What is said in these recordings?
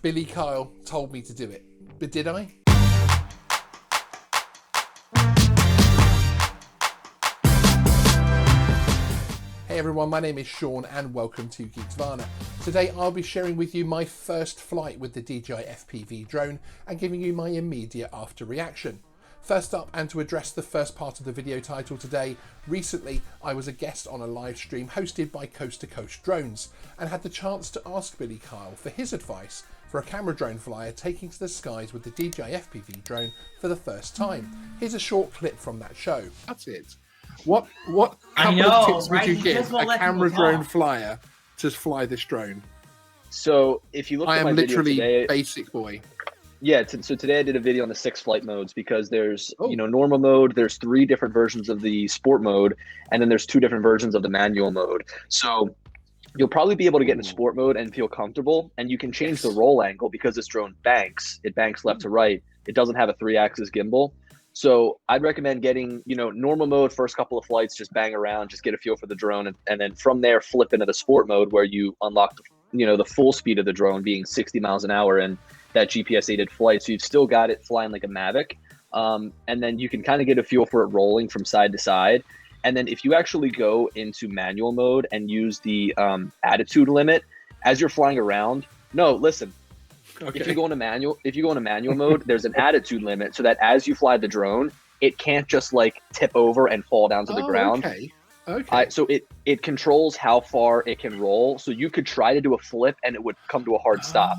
Billy Kyle told me to do it, but did I? Hey everyone, my name is Sean and welcome to Geeksvana. Today I'll be sharing with you my first flight with the DJI FPV drone and giving you my immediate after reaction. First up, and to address the first part of the video title today, recently I was a guest on a live stream hosted by Coast to Coast Drones and had the chance to ask Billy Kyle for his advice for a camera drone flyer taking to the skies with the DJI FPV drone for the first time. Here's a short clip from that show. That's it. What couple of tips would you give a camera drone flyer to fly this drone? So if you look at my video today, I am literally basic boy. Yeah, so today I did a video on the 6 flight modes because there's, normal mode, there's 3 different versions of the sport mode, and then there's 2 different versions of the manual mode. So you'll probably be able to get into sport mode and feel comfortable, and you can change the roll angle because this drone banks. It banks left to right. It doesn't have a 3-axis gimbal. So I'd recommend getting, normal mode, first couple of flights, just bang around, just get a feel for the drone, and then from there flip into the sport mode where you unlock, the full speed of the drone being 60 miles an hour and that GPS aided flight. So you've still got it flying like a Mavic. And then you can kind of get a feel for it rolling from side to side. And then if you actually go into manual mode and use the attitude limit as you're flying around, if you go into manual mode, there's an attitude limit so that as you fly the drone, it can't just like tip over and fall down to the ground. Okay. So it controls how far it can roll. So you could try to do a flip and it would come to a hard stop.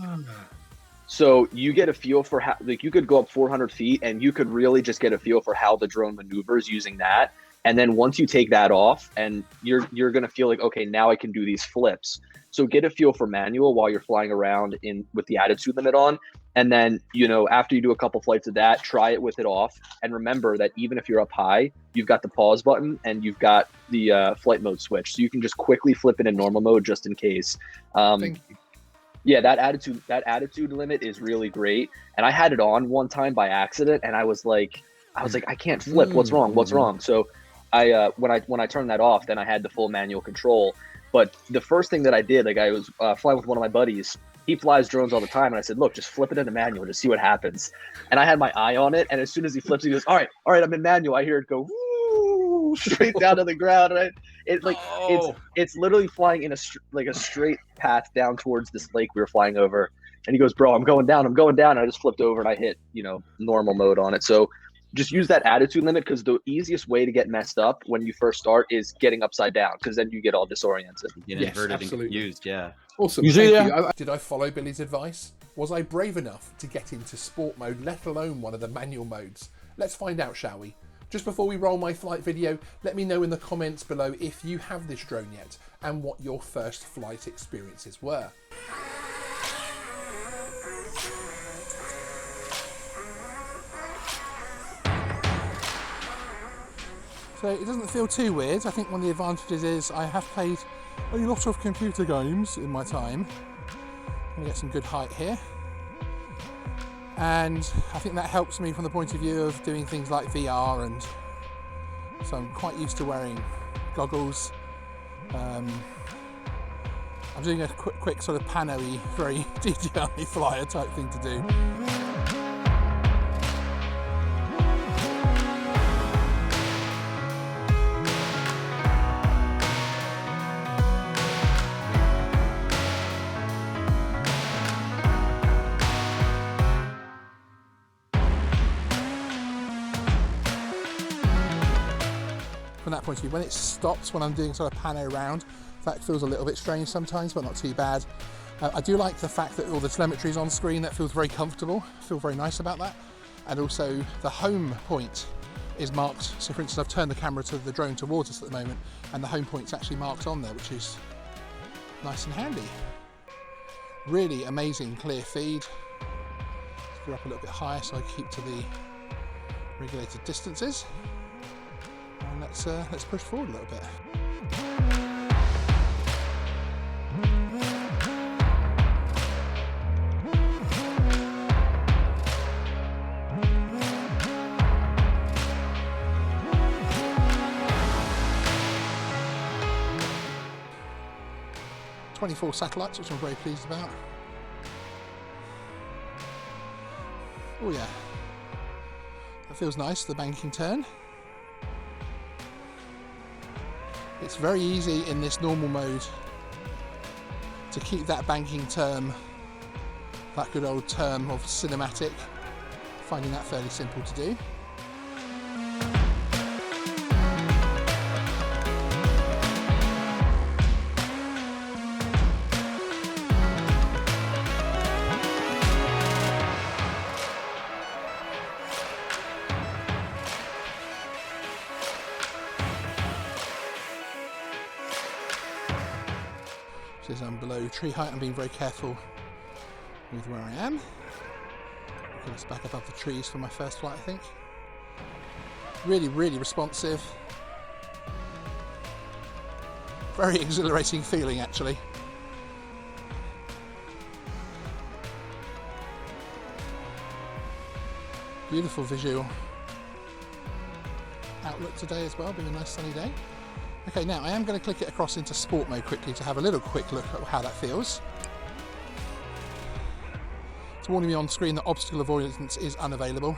So you get a feel for how, you could go up 400 feet and you could really just get a feel for how the drone maneuvers using that. And then once you take that off and you're going to feel like, okay, now I can do these flips. So get a feel for manual while you're flying around with the attitude limit on. And then, after you do a couple flights of that, try it with it off. And remember that even if you're up high, you've got the pause button and you've got the flight mode switch. So you can just quickly flip it in normal mode just in case. Thank you. Yeah, that attitude limit is really great. And I had it on one time by accident and I was like, I can't flip. What's wrong? So when I turned that off, then I had the full manual control. But the first thing that I did, I was flying with one of my buddies. He flies drones all the time. And I said, look, just flip it into manual, just see what happens. And I had my eye on it. And as soon as he flips, he goes, all right, I'm in manual. I hear it go woo, straight down to the ground. And it's literally flying in a straight path down towards this lake we were flying over. And he goes, bro, I'm going down. And I just flipped over and I hit, normal mode on it. So just use that attitude limit because the easiest way to get messed up when you first start is getting upside down because then you get all disoriented. Inverted and confused, yeah. Awesome. Thank you. Did I follow Billy's advice? Was I brave enough to get into sport mode, let alone one of the manual modes? Let's find out, shall we? Just before we roll my flight video, let me know in the comments below if you have this drone yet and what your first flight experiences were. So it doesn't feel too weird. I think one of the advantages is I have played a lot of computer games in my time. I'm going to get some good height here. And I think that helps me from the point of view of doing things like VR, and so I'm quite used to wearing goggles. I'm doing a quick sort of pano-y, very DJI flyer type thing to do. From that point of view, when it stops, when I'm doing sort of pano round, that feels a little bit strange sometimes, but not too bad. I do like the fact that all the telemetry is on screen. That feels very comfortable. I feel very nice about that. And also the home point is marked. So for instance, I've turned the camera to the drone towards us at the moment and the home point's actually marked on there, which is nice and handy. Really amazing clear feed. Let's go up a little bit higher so I keep to the regulated distances. And let's push forward a little bit. 24 satellites, which I'm very pleased about. Oh yeah, that feels nice, the banking turn. It's very easy in this normal mode to keep that banking term, that good old term of cinematic, finding that fairly simple to do. As I'm below tree height, I'm being very careful with where I am. Get us back above the trees for my first flight, I think. Really, really responsive. Very exhilarating feeling, actually. Beautiful visual outlook today as well, being a nice sunny day. Okay, now I am going to click it across into sport mode quickly to have a little quick look at how that feels. It's warning me on screen that obstacle avoidance is unavailable.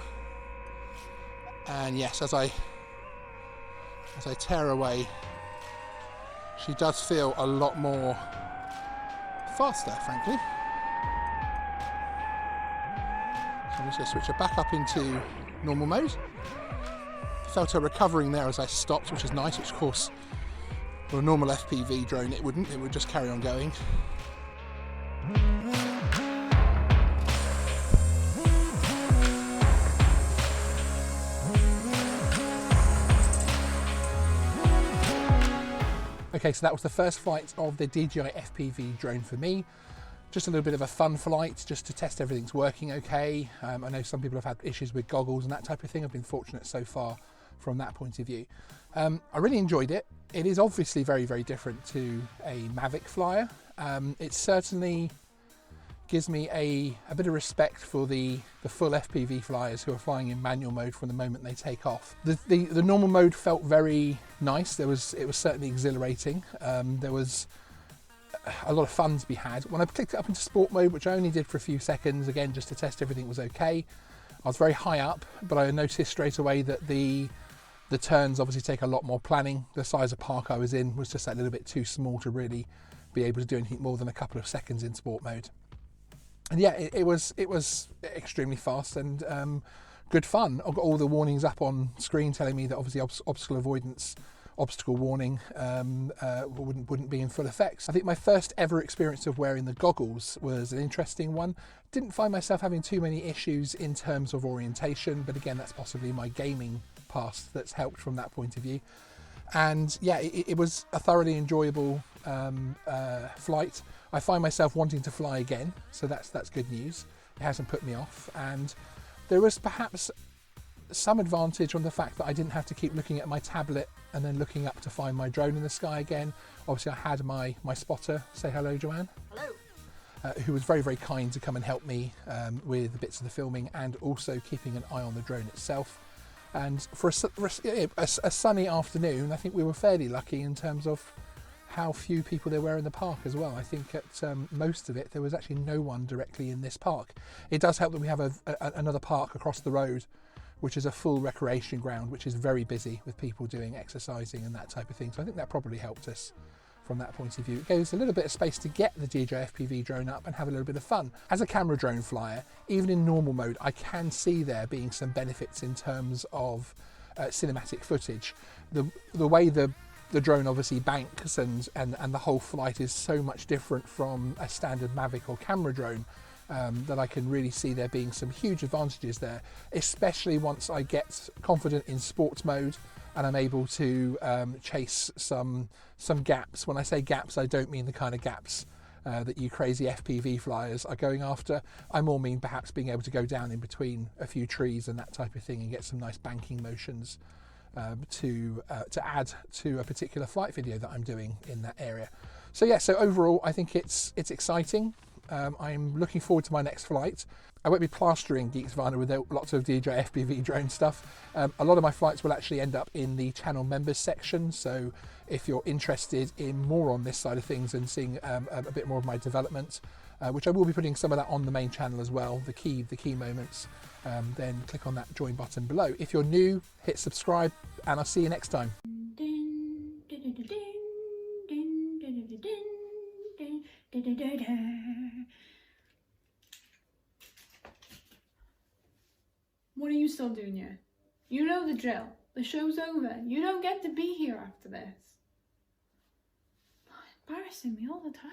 And yes, as I tear away, she does feel a lot more faster, frankly. So I'm just going to switch her back up into normal mode. Felt her recovering there as I stopped, which is nice, which of course, with a normal FPV drone it wouldn't, it would just carry on going. Okay, so that was the first flight of the DJI FPV drone for me. Just a little bit of a fun flight, just to test everything's working okay. I know some people have had issues with goggles and that type of thing. I've been fortunate so far from that point of view. I really enjoyed it. It is obviously very, very different to a Mavic flyer. It certainly gives me a bit of respect for the full FPV flyers who are flying in manual mode from the moment they take off. The normal mode felt very nice. It was certainly exhilarating. There was a lot of fun to be had. When I clicked it up into sport mode, which I only did for a few seconds, again just to test everything was okay, I was very high up, but I noticed straight away that the turns obviously take a lot more planning. The size of park I was in was just a little bit too small to really be able to do anything more than a couple of seconds in sport mode. And yeah, it was extremely fast and good fun. I've got all the warnings up on screen telling me that obviously obstacle avoidance, obstacle warning wouldn't be in full effect. I think my first ever experience of wearing the goggles was an interesting one. Didn't find myself having too many issues in terms of orientation, but again, that's possibly my gaming past that's helped from that point of view. And yeah, it was a thoroughly enjoyable flight. I find myself wanting to fly again, so that's good news. It hasn't put me off, and there was perhaps some advantage on the fact that I didn't have to keep looking at my tablet and then looking up to find my drone in the sky again. Obviously I had my spotter, say hello Joanne. Hello. Who was very, very kind to come and help me with the bits of the filming and also keeping an eye on the drone itself. And for a sunny afternoon, I think we were fairly lucky in terms of how few people there were in the park as well. I think at most of it, there was actually no one directly in this park. It does help that we have another park across the road, which is a full recreation ground, which is very busy with people doing exercising and that type of thing. So I think that probably helped us from that point of view. It gives a little bit of space to get the DJI FPV drone up and have a little bit of fun. As a camera drone flyer, even in normal mode, I can see there being some benefits in terms of cinematic footage. The way the drone obviously banks and the whole flight is so much different from a standard Mavic or camera drone that I can really see there being some huge advantages there, especially once I get confident in sports mode and I'm able to chase some gaps. When I say gaps, I don't mean the kind of gaps that you crazy FPV flyers are going after. I more mean perhaps being able to go down in between a few trees and that type of thing and get some nice banking motions to add to a particular flight video that I'm doing in that area. So yeah, so overall I think it's exciting. I'm looking forward to my next flight. I won't be plastering Geeksvana with lots of DJI FPV drone stuff. A lot of my flights will actually end up in the channel members section, so if you're interested in more on this side of things and seeing a bit more of my development, which I will be putting some of that on the main channel as well, the key moments. Then click on that join button below. If you're new, hit subscribe, and I'll see you next time. What are you still doing here? You know the drill. The show's over. You don't get to be here after this. Embarrassing me all the time.